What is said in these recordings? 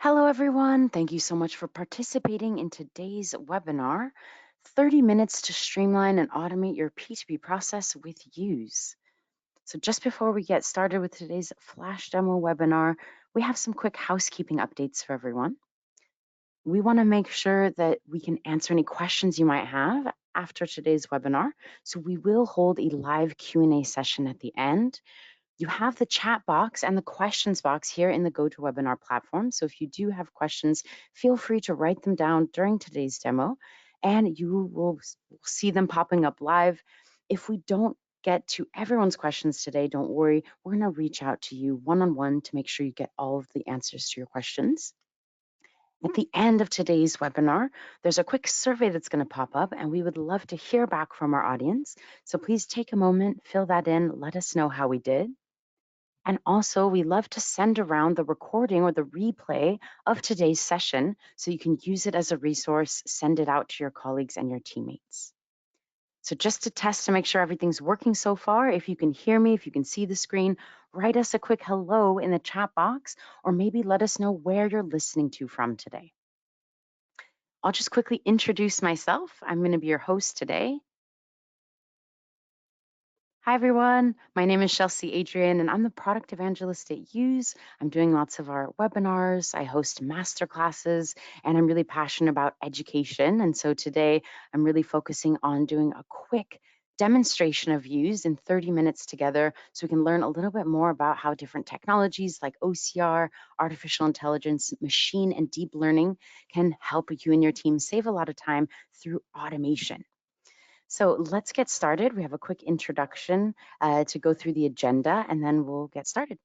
Hello, everyone. Thank you so much for participating in today's webinar, 30 minutes to streamline and automate your P2P process with Yooz. So just before we get started with today's flash demo webinar, we have some quick housekeeping updates for everyone. We want to make sure that we can answer any questions you might have after today's webinar. So we will hold a live Q&A session at the end. You have the chat box and the questions box here in the GoToWebinar platform. So if you do have questions, feel free to write them down during today's demo and you will see them popping up live. If we don't get to everyone's questions today, don't worry. We're going to reach out to you one-on-one to make sure you get all of the answers to your questions. At the end of today's webinar, there's a quick survey that's going to pop up, and we would love to hear back from our audience. So please take a moment, fill that in, let us know how we did. And also, we love to send around the recording or the replay of today's session so you can use it as a resource, send it out to your colleagues and your teammates. So just to test to make sure everything's working so far, if you can hear me, if you can see the screen, write us a quick hello in the chat box, or maybe let us know where you're listening to from today. I'll just quickly introduce myself. I'm going to be your host today. Hi, everyone. My name is Chelsea Adrian, and I'm the product evangelist at Yooz. I'm doing lots of our webinars. I host masterclasses, and I'm really passionate about education. And so today, I'm really focusing on doing a quick demonstration of Yooz in 30 minutes together so we can learn a little bit more about how different technologies like OCR, artificial intelligence, machine, and deep learning can help you and your team save a lot of time through automation. So let's get started. We have a quick introduction to go through the agenda, and then we'll get started.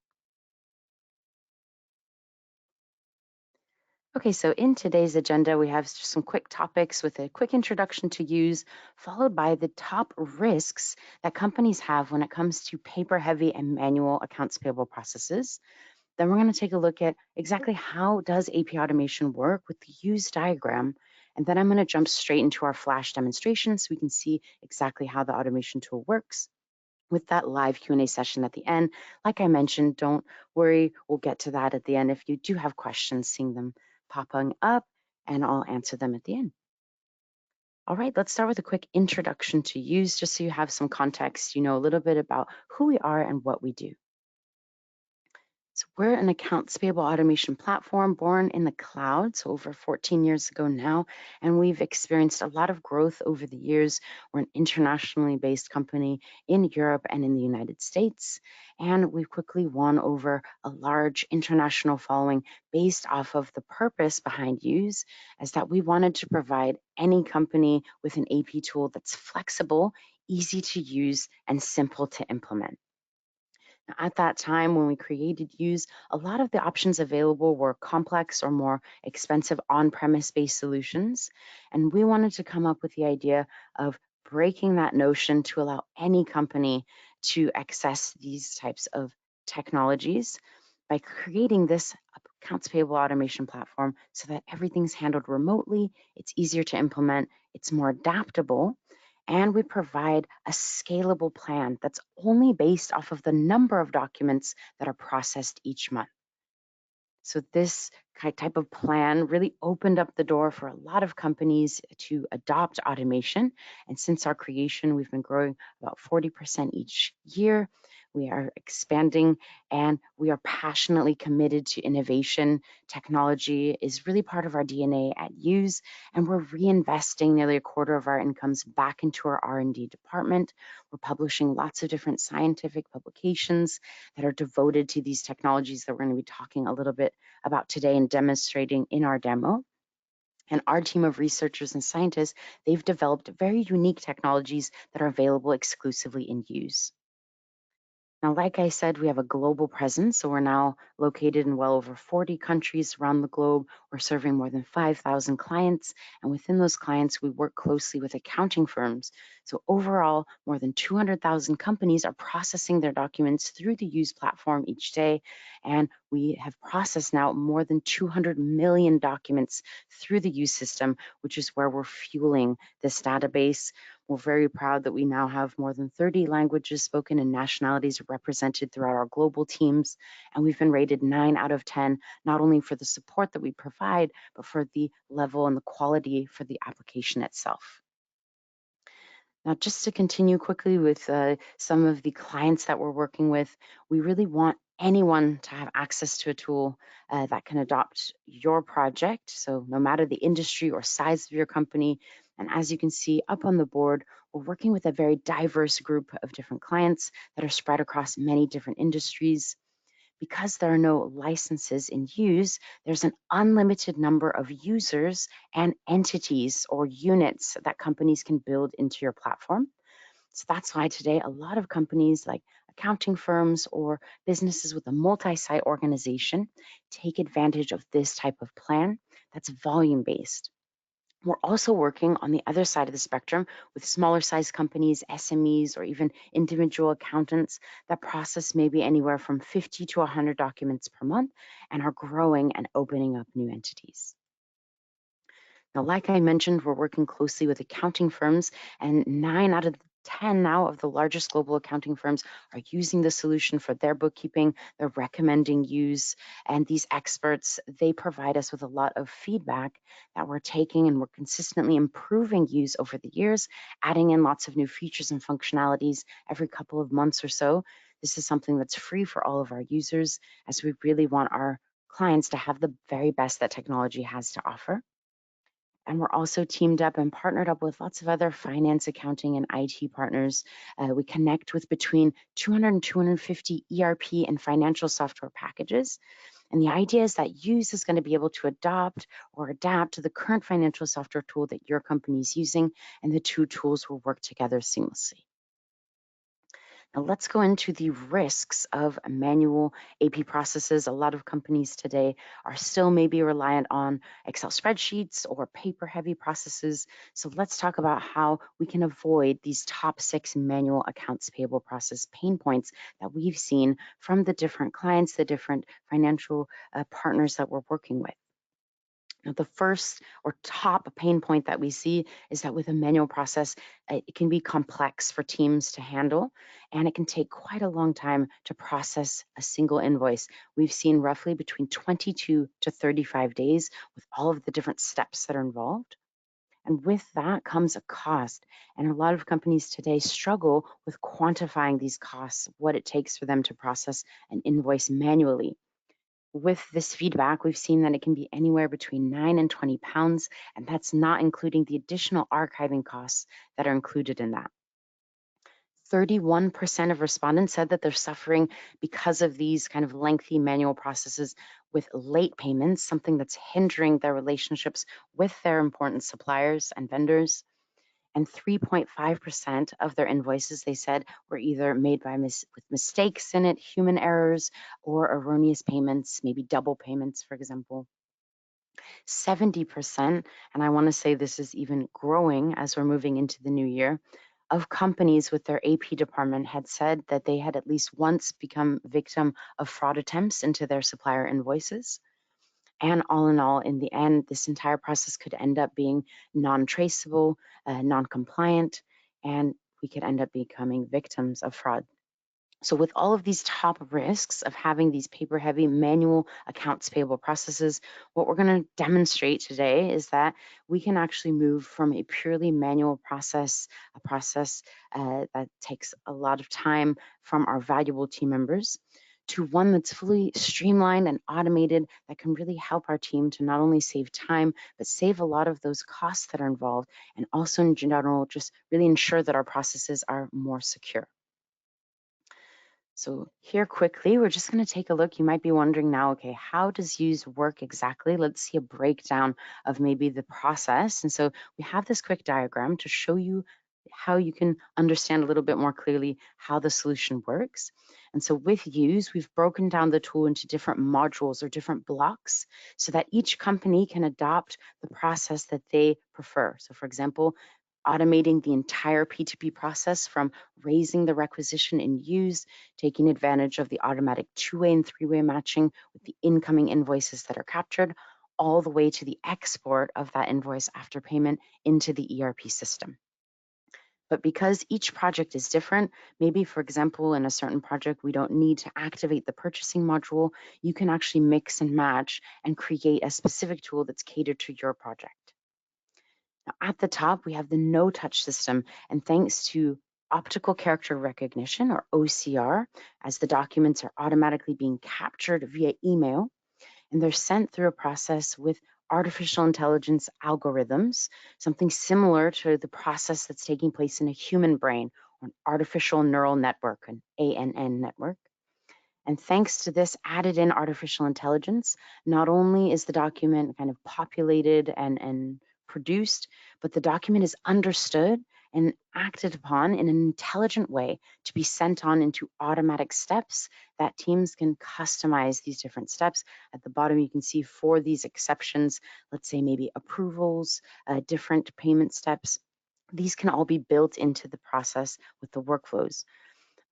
Okay, so in today's agenda, we have just some quick topics with a quick introduction to Yooz, followed by the top risks that companies have when it comes to paper-heavy and manual accounts payable processes. Then we're going to take a look at exactly how does AP automation work with the Yooz diagram. And then I'm going to jump straight into our flash demonstration so we can see exactly how the automation tool works with that live Q&A session at the end. Like I mentioned, don't worry, we'll get to that at the end if you do have questions, seeing them popping up, and I'll answer them at the end. All right, let's start with a quick introduction to Yooz, just so you have some context, you know a little bit about who we are and what we do. So we're an accounts payable automation platform born in the cloud, so over 14 years ago now, and we've experienced a lot of growth over the years. We're an internationally based company in Europe and in the United States, and we've quickly won over a large international following based off of the purpose behind Yooz, as that we wanted to provide any company with an AP tool that's flexible, easy to use, and simple to implement. At that time, when we created Yooz, a lot of the options available were complex or more expensive on-premise based solutions. And we wanted to come up with the idea of breaking that notion to allow any company to access these types of technologies by creating this accounts payable automation platform so that everything's handled remotely, it's easier to implement, it's more adaptable, and we provide a scalable plan that's only based off of the number of documents that are processed each month. So this type of plan really opened up the door for a lot of companies to adopt automation. And since our creation, we've been growing about 40% each year. We are expanding and we are passionately committed to innovation. Technology is really part of our DNA at Yooz, and we're reinvesting nearly a quarter of our incomes back into our R&D department. We're publishing lots of different scientific publications that are devoted to these technologies that we're going to be talking a little bit about today and demonstrating in our demo. And our team of researchers and scientists, they've developed very unique technologies that are available exclusively in Yooz. Now, like I said, we have a global presence, so we're now located in well over 40 countries around the globe. We're serving more than 5,000 clients, and within those clients, we work closely with accounting firms. So overall, more than 200,000 companies are processing their documents through the Yooz platform each day, and we have processed now more than 200 million documents through the Yooz system, which is where we're fueling this database. We're very proud that we now have more than 30 languages spoken and nationalities represented throughout our global teams. And we've been rated 9 out of 10, not only for the support that we provide, but for the level and the quality for the application itself. Now, just to continue quickly with some of the clients that we're working with, we really want anyone to have access to a tool that can adopt your project. So no matter the industry or size of your company, and as you can see up on the board, we're working with a very diverse group of different clients that are spread across many different industries. Because there are no licenses in Yooz, there's an unlimited number of users and entities or units that companies can build into your platform. So that's why today a lot of companies like accounting firms or businesses with a multi-site organization take advantage of this type of plan that's volume-based. We're also working on the other side of the spectrum with smaller size companies, SMEs, or even individual accountants that process maybe anywhere from 50 to 100 documents per month and are growing and opening up new entities. Now, like I mentioned, we're working closely with accounting firms, and 9 out of 10 now of the largest global accounting firms are using the solution for their bookkeeping. They're recommending Yooz, and these experts, they provide us with a lot of feedback that we're taking, and we're consistently improving Yooz over the years, adding in lots of new features and functionalities every couple of months or so. This is something that's free for all of our users, as we really want our clients to have the very best that technology has to offer. And we're also teamed up and partnered up with lots of other finance, accounting, and IT partners. We connect with between 200 and 250 ERP and financial software packages. And the idea is that Yooz is going to be able to adopt or adapt to the current financial software tool that your company is using, and the two tools will work together seamlessly. Now let's go into the risks of manual AP processes. A lot of companies today are still maybe reliant on Excel spreadsheets or paper-heavy processes. So let's talk about how we can avoid these top 6 manual accounts payable process pain points that we've seen from the different clients, the different financial partners that we're working with. Now, the first or top pain point that we see is that with a manual process, it can be complex for teams to handle, and it can take quite a long time to process a single invoice. We've seen roughly between 22 to 35 days with all of the different steps that are involved. And with that comes a cost. And a lot of companies today struggle with quantifying these costs, what it takes for them to process an invoice manually. With this feedback, we've seen that it can be anywhere between 9 and 20 pounds, and that's not including the additional archiving costs that are included in that. 31% of respondents said that they're suffering because of these kind of lengthy manual processes with late payments, something that's hindering their relationships with their important suppliers and vendors. And 3.5% of their invoices, they said, were either made with mistakes in it, human errors, or erroneous payments, maybe double payments, for example. 70%, and I want to say this is even growing as we're moving into the new year, of companies with their AP department had said that they had at least once become victim of fraud attempts into their supplier invoices. And all in all, in the end, this entire process could end up being non-traceable, non-compliant, and we could end up becoming victims of fraud. So with all of these top risks of having these paper-heavy manual accounts payable processes, what we're going to demonstrate today is that we can actually move from a purely manual process, a process that takes a lot of time from our valuable team members, to one that's fully streamlined and automated that can really help our team to not only save time, but save a lot of those costs that are involved, and also in general, just really ensure that our processes are more secure. So here quickly, we're just going to take a look. You might be wondering now, okay, how does Yooz work exactly? Let's see a breakdown of maybe the process. And so we have this quick diagram to show you how you can understand a little bit more clearly how the solution works. And so with Yooz, we've broken down the tool into different modules or different blocks so that each company can adopt the process that they prefer. So for example, automating the entire P2P process from raising the requisition in Yooz, taking advantage of the automatic two-way and three-way matching with the incoming invoices that are captured, all the way to the export of that invoice after payment into the ERP system. But because each project is different, maybe, for example, in a certain project, we don't need to activate the purchasing module, you can actually mix and match and create a specific tool that's catered to your project. Now, at the top, we have the no-touch system, and thanks to optical character recognition, or OCR, as the documents are automatically being captured via email, and they're sent through a process with artificial intelligence algorithms, something similar to the process that's taking place in a human brain, or an artificial neural network, an ANN network. And thanks to this added in artificial intelligence, not only is the document kind of populated and produced, but the document is understood and acted upon in an intelligent way to be sent on into automatic steps that teams can customize these different steps. At the bottom, you can see for these exceptions, let's say maybe approvals, different payment steps. These can all be built into the process with the workflows.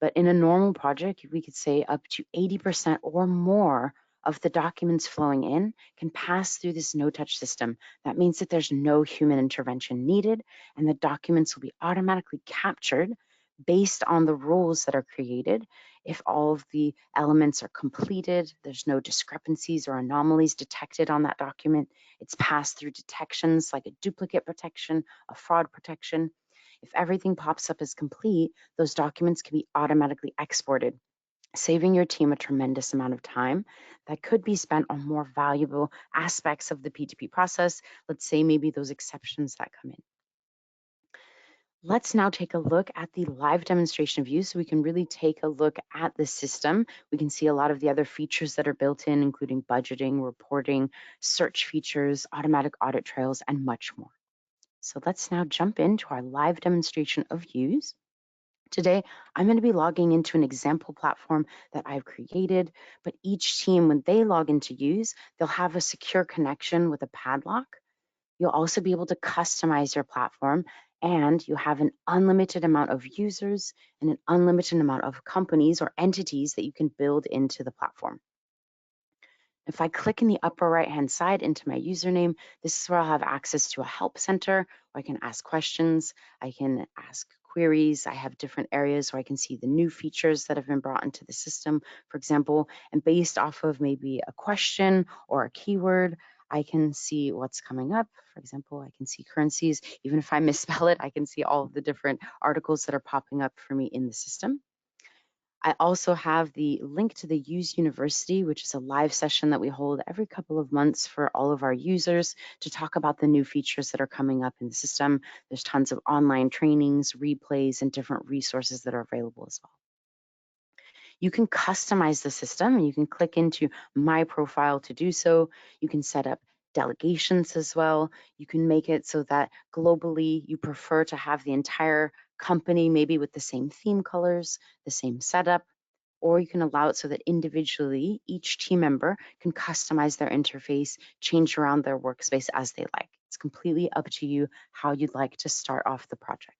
But in a normal project, we could say up to 80% or more of the documents flowing in can pass through this no-touch system. That means that there's no human intervention needed, and the documents will be automatically captured based on the rules that are created. If all of the elements are completed, there's no discrepancies or anomalies detected on that document, it's passed through detections like a duplicate protection, a fraud protection. If everything pops up as complete, those documents can be automatically exported, saving your team a tremendous amount of time that could be spent on more valuable aspects of the P2P process. Let's say maybe those exceptions that come in. Let's now take a look at the live demonstration of Yooz so we can really take a look at the system. We can see a lot of the other features that are built in, including budgeting, reporting, search features, automatic audit trails, and much more. So let's now jump into our live demonstration of Yooz. Today, I'm going to be logging into an example platform that I've created, but each team, when they log into Yooz, they'll have a secure connection with a padlock. You'll also be able to customize your platform, and you have an unlimited amount of users and an unlimited amount of companies or entities that you can build into the platform. If I click in the upper right-hand side into my username, this is where I'll have access to a help center where I can ask questions, I can ask queries, I have different areas where I can see the new features that have been brought into the system, for example, and based off of maybe a question or a keyword, I can see what's coming up. For example, I can see currencies. Even if I misspell it, I can see all of the different articles that are popping up for me in the system. I also have the link to the Yooz University, which is a live session that we hold every couple of months for all of our users to talk about the new features that are coming up in the system. There's tons of online trainings, replays, and different resources that are available as well. You can customize the system and you can click into My Profile to do so. You can set up delegations as well. You can make it so that globally you prefer to have the entire company maybe with the same theme colors, the same setup, or you can allow it so that individually each team member can customize their interface, change around their workspace as they like. It's completely up to you how you'd like to start off the project.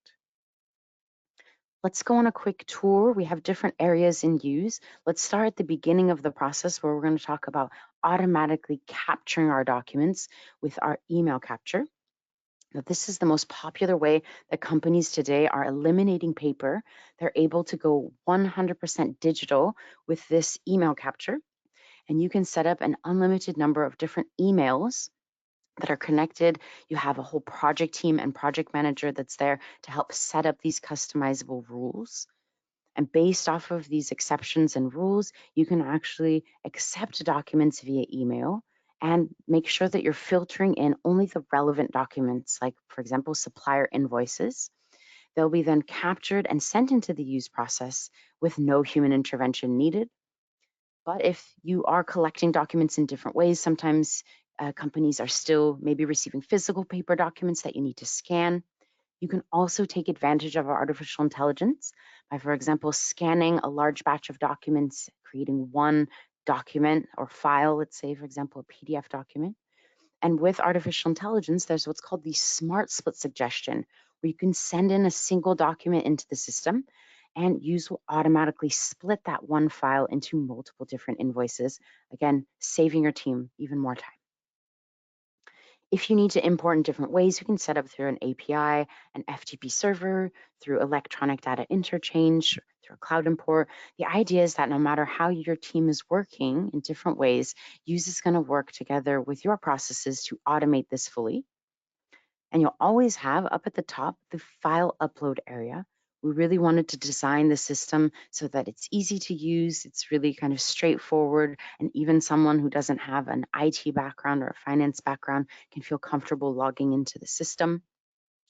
Let's go on a quick tour. We have different areas in Yooz. Let's start at the beginning of the process where we're going to talk about automatically capturing our documents with our email capture. Now, this is the most popular way that companies today are eliminating paper. They're able to go 100% digital with this email capture, and you can set up an unlimited number of different emails that are connected. You have a whole project team and project manager that's there to help set up these customizable rules. And based off of these exceptions and rules, you can actually accept documents via email and make sure that you're filtering in only the relevant documents, like, for example, supplier invoices. They'll be then captured and sent into the Yooz process with no human intervention needed. But if you are collecting documents in different ways, sometimes companies are still maybe receiving physical paper documents that you need to scan. You can also take advantage of our artificial intelligence by, for example, scanning a large batch of documents, creating one document or file, let's say, for example, a PDF document. And with artificial intelligence, there's what's called the smart split suggestion, where you can send in a single document into the system and Yooz will automatically split that one file into multiple different invoices, again, saving your team even more time. If you need to import in different ways, you can set up through an API, an FTP server, through electronic data interchange, through a cloud import. The idea is that no matter how your team is working in different ways, Yooz is going to work together with your processes to automate this fully. And you'll always have up at the top the file upload area. We really wanted to design the system so that it's easy to use, it's really kind of straightforward, and even someone who doesn't have an IT background or a finance background can feel comfortable logging into the system.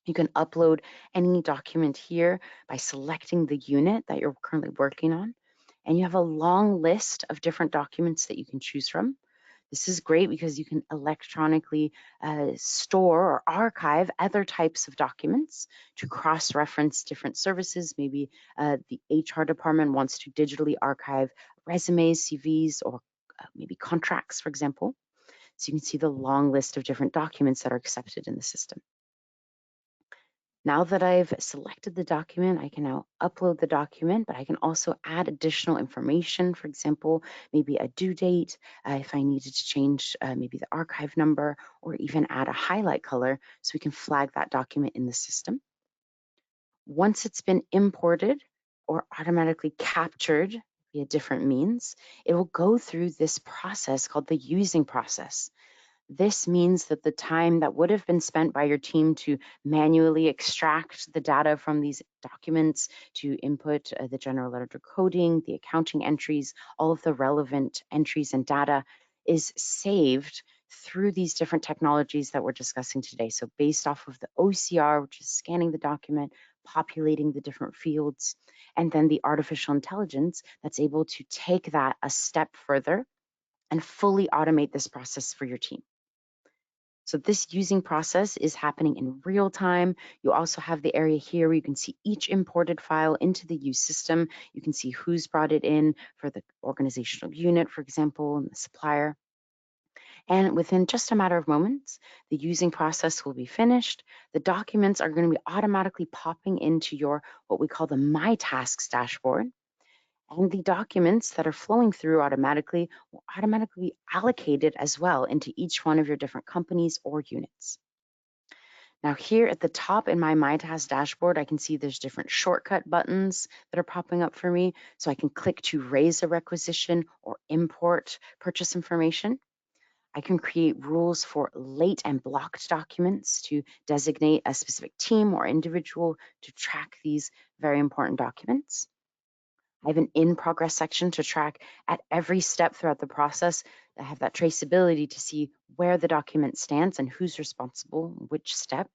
You can upload any document here by selecting the unit that you're currently working on. And you have a long list of different documents that you can choose from. This is great because you can electronically store or archive other types of documents to cross-reference different services. Maybe the HR department wants to digitally archive resumes, CVs, or maybe contracts, for example. So you can see the long list of different documents that are accepted in the system. Now that I've selected the document, I can now upload the document, but I can also add additional information. For example, maybe a due date, if I needed to change maybe the archive number, or even add a highlight color so we can flag that document in the system. Once it's been imported or automatically captured via different means, it will go through this process called the using process. This means that the time that would have been spent by your team to manually extract the data from these documents, to input the general ledger coding, the accounting entries, all of the relevant entries and data is saved through these different technologies that we're discussing today. So based off of the OCR, which is scanning the document, populating the different fields, and then the artificial intelligence that's able to take that a step further and fully automate this process for your team. So this using process is happening in real time. You also have the area here where you can see each imported file into the Yooz system. You can see who's brought it in for the organizational unit, for example, and the supplier. And within just a matter of moments, the using process will be finished. The documents are going to be automatically popping into your, what we call the My Tasks dashboard. And the documents that are flowing through automatically will automatically be allocated as well into each one of your different companies or units. Now here at the top in my Task dashboard, I can see there's different shortcut buttons that are popping up for me. So I can click to raise a requisition or import purchase information. I can create rules for late and blocked documents to designate a specific team or individual to track these very important documents. I have an in progress section to track at every step throughout the process. I have that traceability to see where the document stands and who's responsible, which step.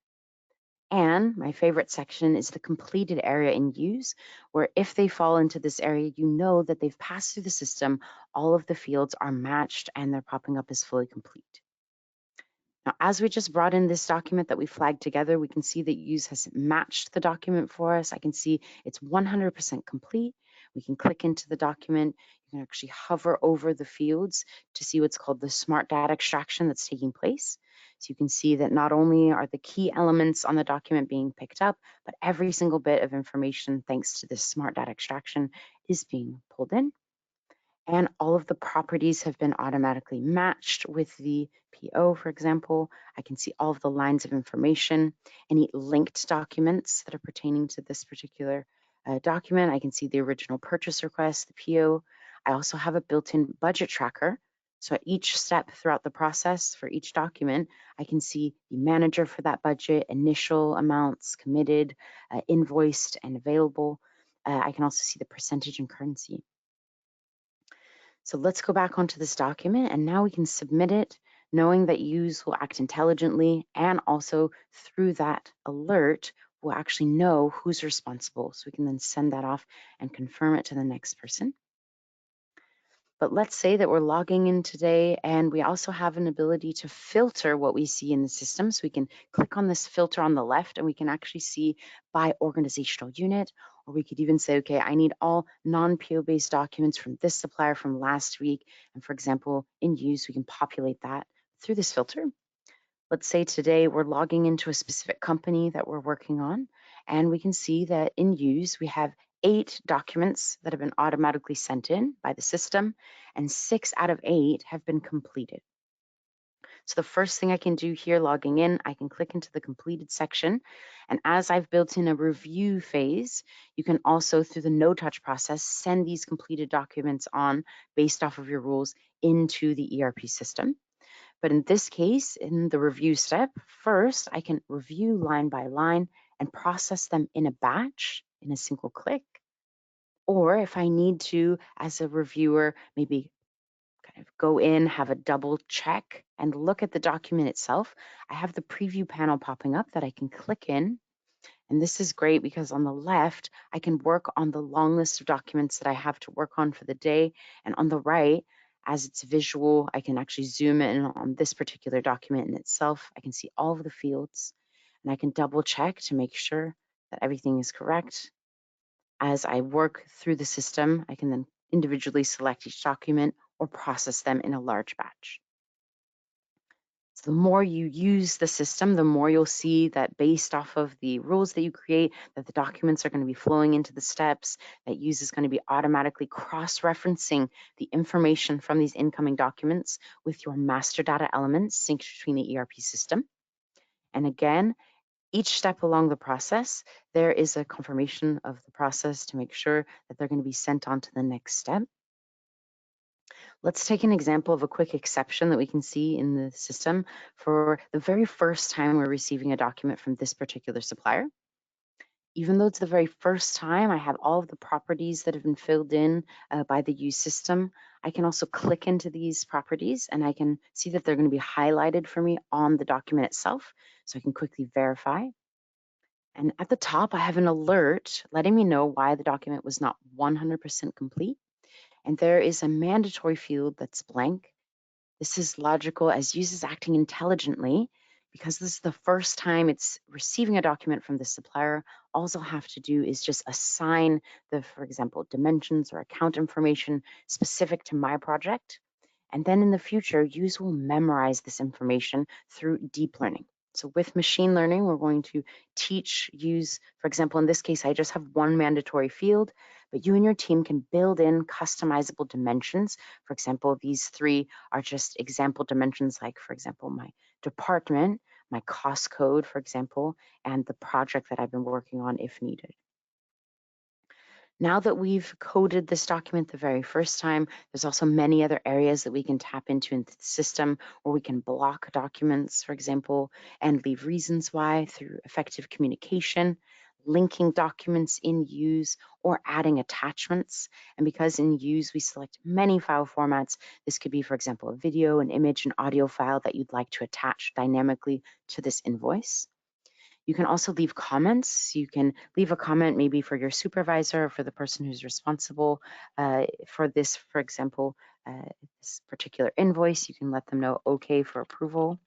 And my favorite section is the completed area in Yooz, where if they fall into this area, you know that they've passed through the system, all of the fields are matched and they're popping up as fully complete. Now, as we just brought in this document that we flagged together, we can see that Yooz has matched the document for us. I can see it's 100% complete. We can click into the document. You can actually hover over the fields to see what's called the smart data extraction that's taking place. So you can see that not only are the key elements on the document being picked up, but every single bit of information, thanks to this smart data extraction, is being pulled in. And all of the properties have been automatically matched with the PO, for example. I can see all of the lines of information, any linked documents that are pertaining to this particular document. I can see the original purchase request, the PO. I also have a built-in budget tracker. So at each step throughout the process for each document, I can see the manager for that budget, initial amounts committed, invoiced, and available. I can also see the percentage and currency. So let's go back onto this document, and now we can submit it knowing that Yooz will act intelligently, and also through that alert, we'll actually know who's responsible. So we can then send that off and confirm it to the next person. But let's say that we're logging in today and we also have an ability to filter what we see in the system. So we can click on this filter on the left and we can actually see by organizational unit, or we could even say, okay, I need all non-PO based documents from this supplier from last week. And for example, in Yooz, we can populate that through this filter. Let's say today we're logging into a specific company that we're working on, and we can see that in Yooz, we have 8 documents that have been automatically sent in by the system, and 6 out of 8 have been completed. So the first thing I can do here, logging in, I can click into the completed section. And as I've built in a review phase, you can also, through the no-touch process, send these completed documents on based off of your rules into the ERP system. But in this case, in the review step, first I can review line by line and process them in a batch in a single click. Or if I need to, as a reviewer, maybe kind of go in, have a double check, and look at the document itself, I have the preview panel popping up that I can click in. And this is great because on the left, I can work on the long list of documents that I have to work on for the day. And on the right, as it's visual, I can actually zoom in on this particular document in itself. I can see all of the fields and I can double check to make sure that everything is correct. As I work through the system, I can then individually select each document or process them in a large batch. So the more you use the system, the more you'll see that based off of the rules that you create, that the documents are going to be flowing into the steps, that Yooz is going to be automatically cross-referencing the information from these incoming documents with your master data elements synced between the ERP system. And again, each step along the process, there is a confirmation of the process to make sure that they're going to be sent on to the next step. Let's take an example of a quick exception that we can see in the system for the very first time we're receiving a document from this particular supplier. Even though it's the very first time, I have all of the properties that have been filled in by the Yooz system. I can also click into these properties and I can see that they're going to be highlighted for me on the document itself. So I can quickly verify. And at the top, I have an alert letting me know why the document was not 100% complete. And there is a mandatory field that's blank. This is logical as Yooz is acting intelligently because this is the first time it's receiving a document from the supplier. All I'll have to do is just assign the, for example, dimensions or account information specific to my project. And then in the future, Yooz will memorize this information through deep learning. So with machine learning, we're going to teach Yooz, for example, in this case, I just have one mandatory field, but you and your team can build in customizable dimensions. For example, these three are just example dimensions, like, for example, my department, my cost code, for example, and the project that I've been working on if needed. Now that we've coded this document the very first time, there's also many other areas that we can tap into in the system where we can block documents, for example, and leave reasons why through effective communication, linking documents in Yooz, or adding attachments. And because in Yooz we select many file formats, this could be, for example, a video, an image, an audio file that you'd like to attach dynamically to this invoice. You can also leave comments. You can leave a comment maybe for your supervisor or for the person who's responsible for this, for example, this particular invoice. You can let them know okay for approval.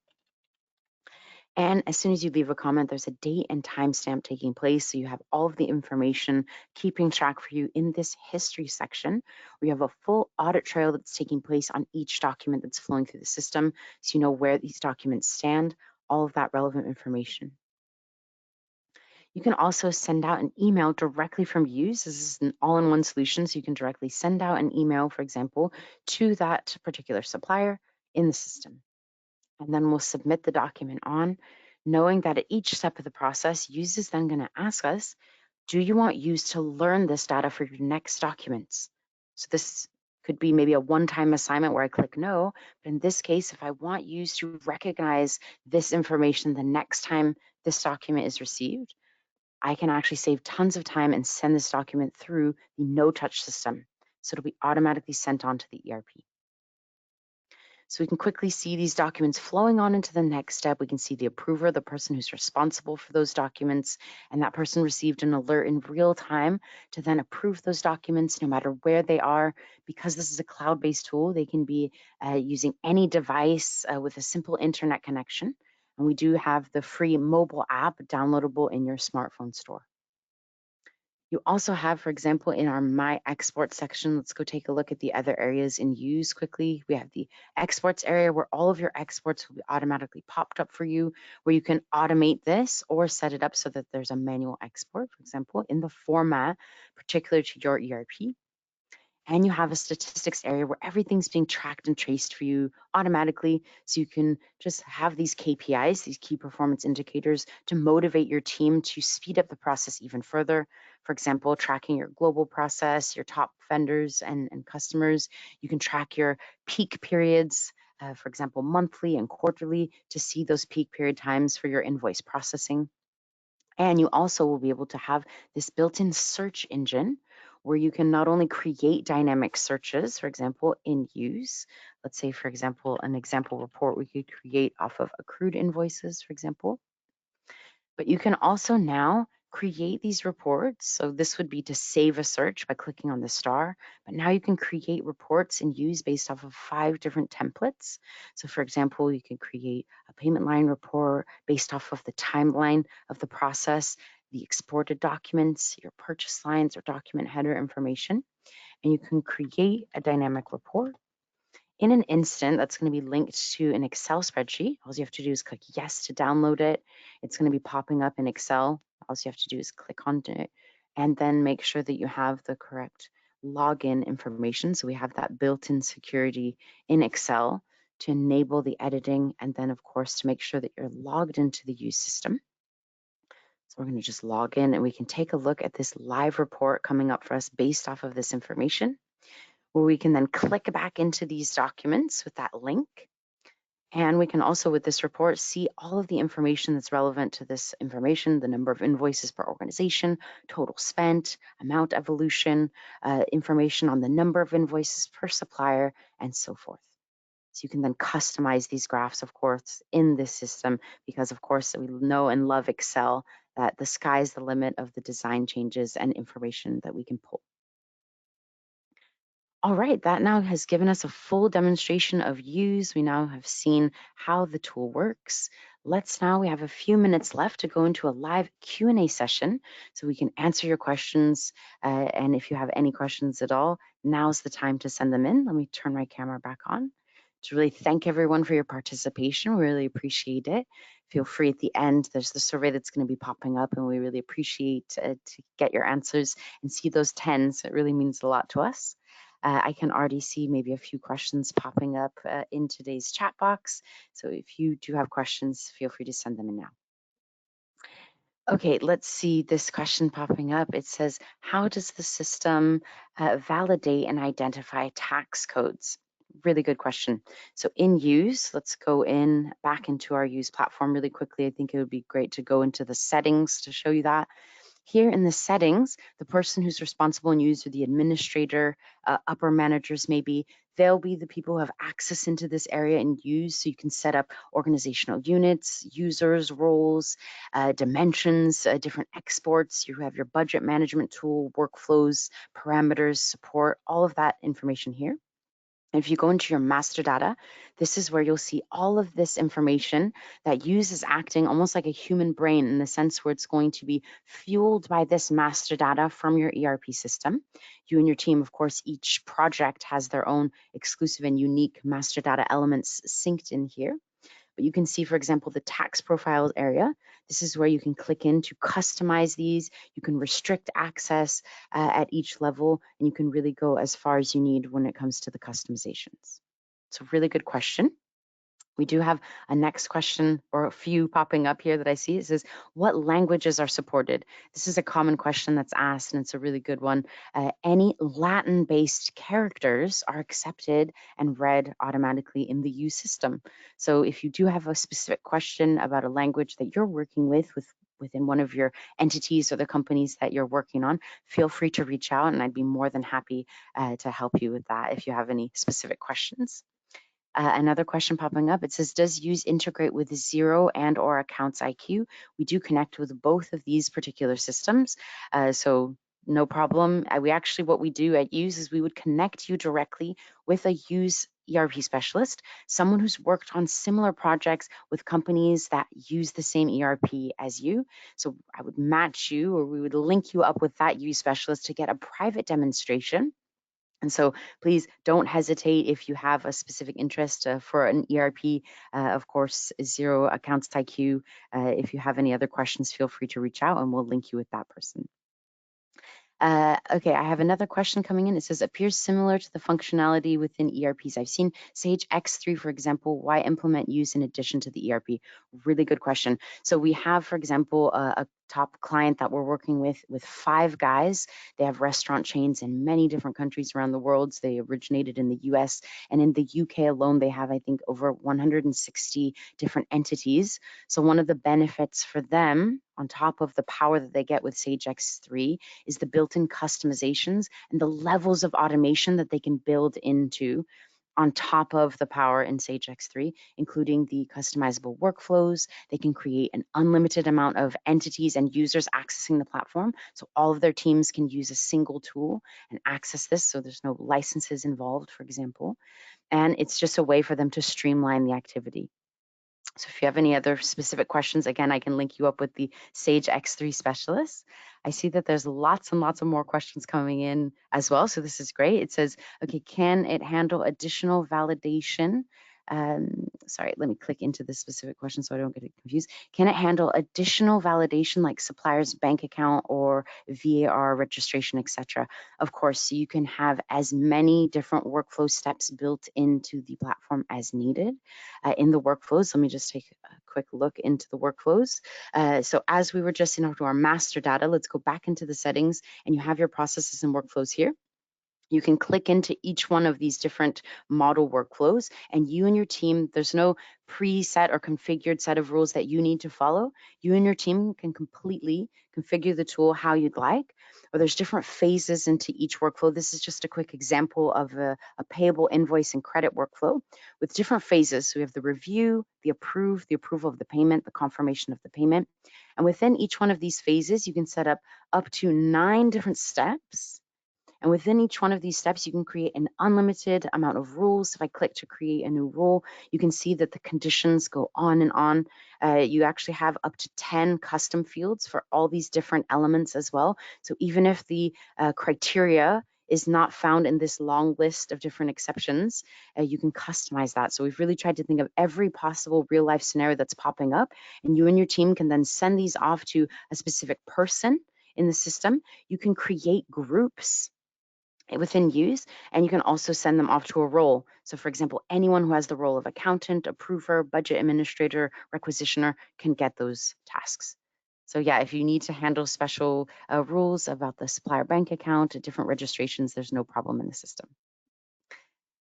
And as soon as you leave a comment, there's a date and timestamp taking place. So you have all of the information keeping track for you in this history section, where you have a full audit trail that's taking place on each document that's flowing through the system. So you know where these documents stand, all of that relevant information. You can also send out an email directly from Yooz. This is an all-in-one solution, so you can directly send out an email, for example, to that particular supplier in the system. And then we'll submit the document on, knowing that at each step of the process, Yooz is then going to ask us, do you want Yooz to learn this data for your next documents? So this could be maybe a one-time assignment where I click no, but in this case, if I want Yooz to recognize this information the next time this document is received, I can actually save tons of time and send this document through the no-touch system. So it'll be automatically sent on to the ERP. So we can quickly see these documents flowing on into the next step. We can see the approver, the person who's responsible for those documents, and that person received an alert in real time to then approve those documents no matter where they are. Because this is a cloud-based tool, they can be using any device with a simple internet connection. And we do have the free mobile app downloadable in your smartphone store. You also have, for example, in our My Export section, let's go take a look at the other areas in Yooz quickly. We have the exports area where all of your exports will be automatically popped up for you, where you can automate this or set it up so that there's a manual export, for example, in the format particular to your ERP. And you have a statistics area where everything's being tracked and traced for you automatically. So you can just have these KPIs, these key performance indicators, to motivate your team to speed up the process even further. For example, tracking your global process, your top vendors and customers. You can track your peak periods, for example, monthly and quarterly, to see those peak period times for your invoice processing. And you also will be able to have this built-in search engine where you can not only create dynamic searches, for example, in Yooz. Let's say, for example, an example report we could create off of accrued invoices, for example. But you can also now create these reports. So this would be to save a search by clicking on the star. But now you can create reports and Yooz based off of 5 different templates. So for example, you can create a payment line report based off of the timeline of the process, the exported documents, your purchase lines or document header information. And you can create a dynamic report in an instant that's going to be linked to an Excel spreadsheet. All you have to do is click yes to download it. It's going to be popping up in Excel. All you have to do is click on it and then make sure that you have the correct login information. So we have that built-in security in Excel to enable the editing, and then of course to make sure that you're logged into the Yooz system. So we're going to just log in and we can take a look at this live report coming up for us based off of this information, where we can then click back into these documents with that link. And we can also, with this report, see all of the information that's relevant to this information, the number of invoices per organization, total spent, amount evolution, information on the number of invoices per supplier, and so forth. So you can then customize these graphs, of course, in this system, because of course we know and love Excel, that the sky's the limit of the design changes and information that we can pull. All right, that now has given us a full demonstration of Yooz. We now have seen how the tool works. We have a few minutes left to go into a live Q&A session so we can answer your questions. And if you have any questions at all, now's the time to send them in. Let me turn my camera back on to really thank everyone for your participation. We really appreciate it. Feel free at the end, there's the survey that's going to be popping up, and we really appreciate to get your answers and see those 10s. It really means a lot to us. I can already see maybe a few questions popping up in today's chat box. So if you do have questions, feel free to send them in now. Okay, let's see this question popping up. It says, how does the system validate and identify tax codes? Really good question. So in Yooz, let's go back into our Yooz platform really quickly. I think it would be great to go into the settings to show you that. Here in the settings, the person who's responsible in Yooz, or the administrator, upper managers maybe, they'll be the people who have access into this area in Yooz. So you can set up organizational units, users, roles, dimensions, different exports. You have your budget management tool, workflows, parameters, support, all of that information here. If you go into your master data, this is where you'll see all of this information that Yooz is acting almost like a human brain, in the sense where it's going to be fueled by this master data from your ERP system. You and your team, of course, each project has their own exclusive and unique master data elements synced in here. But you can see, for example, the tax profiles area. This is where you can click in to customize these. You can restrict access at each level, and you can really go as far as you need when it comes to the customizations. It's a really good question. We do have a next question, or a few popping up here that I see. It says, what languages are supported? This is a common question that's asked, and it's a really good one. Any Latin-based characters are accepted and read automatically in the Yooz system. So if you do have a specific question about a language that you're working within one of your entities or the companies that you're working on, feel free to reach out, and I'd be more than happy to help you with that if you have any specific questions. Another question popping up, it says, does Yooz integrate with Xero and or Accounts IQ? We do connect with both of these particular systems, so no problem. What we do at Yooz is we would connect you directly with a Yooz ERP specialist, someone who's worked on similar projects with companies that use the same ERP as you. So I would match you, or we would link you up with that Yooz specialist to get a private demonstration. And so please don't hesitate if you have a specific interest for an ERP, of course, Xero, Accounts IQ. If you have any other questions, feel free to reach out and we'll link you with that person. Okay, I have another question coming in. It says, appears similar to the functionality within ERPs. I've seen Sage X3, for example. Why implement Yooz in addition to the ERP? Really good question. So we have, for example, a top client that we're working with 5 guys. They have restaurant chains in many different countries around the world. They originated in the US, and in the UK alone, they have, I think, over 160 different entities. So one of the benefits for them, on top of the power that they get with Sage X3, is the built-in customizations and the levels of automation that they can build into on top of the power in Sage X3, including the customizable workflows. They can create an unlimited amount of entities and users accessing the platform. So all of their teams can use a single tool and access this. So there's no licenses involved, for example. And it's just a way for them to streamline the activity. So if you have any other specific questions, again, I can link you up with the Sage X3 specialist. I see that there's lots and lots of more questions coming in as well. So this is great. It says, okay, can it handle additional validation? Sorry, let me click into this specific question so I don't get confused. Can it handle additional validation like supplier's bank account or VAR registration, etc.? Of course, so you can have as many different workflow steps built into the platform as needed. In the workflows, let me just take a quick look into the workflows. So as we were just into our master data, let's go back into the settings, and you have your processes and workflows here. You can click into each one of these different model workflows, and you and your team, there's no preset or configured set of rules that you need to follow. You and your team can completely configure the tool how you'd like, or there's different phases into each workflow. This is just a quick example of a payable invoice and credit workflow with different phases. So we have the review, the approve, the approval of the payment, the confirmation of the payment. And within each one of these phases, you can set up to 9 different steps. And within each one of these steps, you can create an unlimited amount of rules. If I click to create a new rule, you can see that the conditions go on and on. You actually have up to 10 custom fields for all these different elements as well. So even if the criteria is not found in this long list of different exceptions, you can customize that. So we've really tried to think of every possible real life scenario that's popping up, and you and your team can then send these off to a specific person in the system. You can create groups within Yooz, and you can also send them off to a role. So for example, anyone who has the role of accountant, approver, budget administrator, requisitioner can get those tasks. So yeah, if you need to handle special rules about the supplier bank account, different registrations, there's no problem in the system.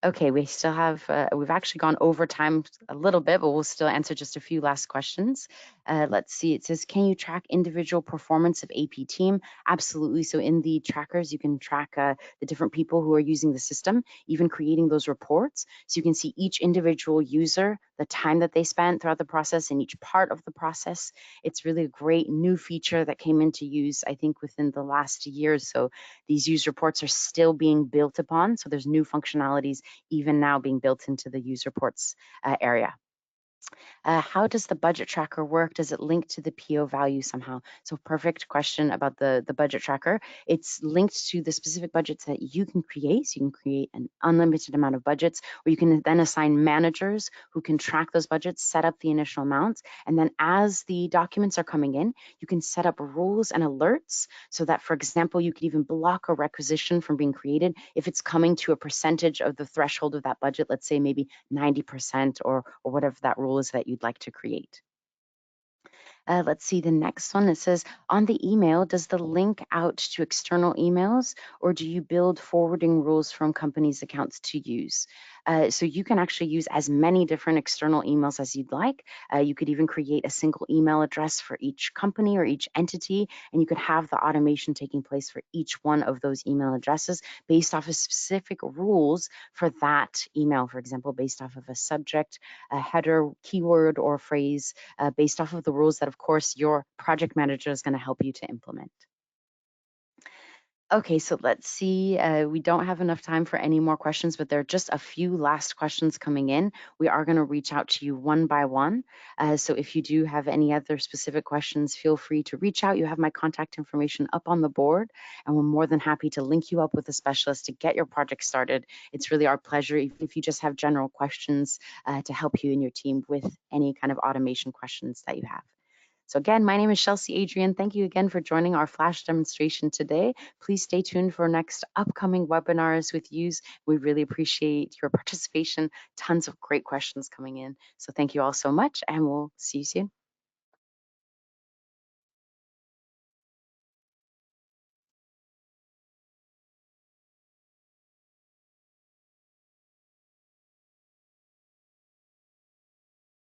Okay, we still have, we've actually gone over time a little bit, but we'll still answer just a few last questions. Let's see, it says, can you track individual performance of AP team? Absolutely. So in the trackers, you can track the different people who are using the system, even creating those reports. So you can see each individual user, the time that they spent throughout the process and each part of the process. It's really a great new feature that came into use, I think, within the last year or so. These Yooz reports are still being built upon. So there's new functionalities even now being built into the Yooz reports area. How does the budget tracker work? Does it link to the PO value somehow? So perfect question about the budget tracker. It's linked to the specific budgets that you can create. So you can create an unlimited amount of budgets, or you can then assign managers who can track those budgets, set up the initial amounts, and then as the documents are coming in, you can set up rules and alerts so that, for example, you could even block a requisition from being created if it's coming to a percentage of the threshold of that budget, let's say maybe 90% or whatever that rule is that you'd like to create. Let's see the next one. It says, on the email, does the link out to external emails, or do you build forwarding rules from companies' accounts to Yooz? So you can actually use as many different external emails as you'd like. You could even create a single email address for each company or each entity, and you could have the automation taking place for each one of those email addresses based off of specific rules for that email, for example, based off of a subject, a header, keyword, or phrase, based off of the rules that, of course, your project manager is going to help you to implement. Okay, so let's see. We don't have enough time for any more questions, but there are just a few last questions coming in. We are going to reach out to you one by one. So if you do have any other specific questions, feel free to reach out. You have my contact information up on the board, and we're more than happy to link you up with a specialist to get your project started. It's really our pleasure if you just have general questions to help you and your team with any kind of automation questions that you have. So again, my name is Chelsea Adrian. Thank you again for joining our flash demonstration today. Please stay tuned for next upcoming webinars with Yooz. We really appreciate your participation. Tons of great questions coming in. So thank you all so much, and we'll see you soon.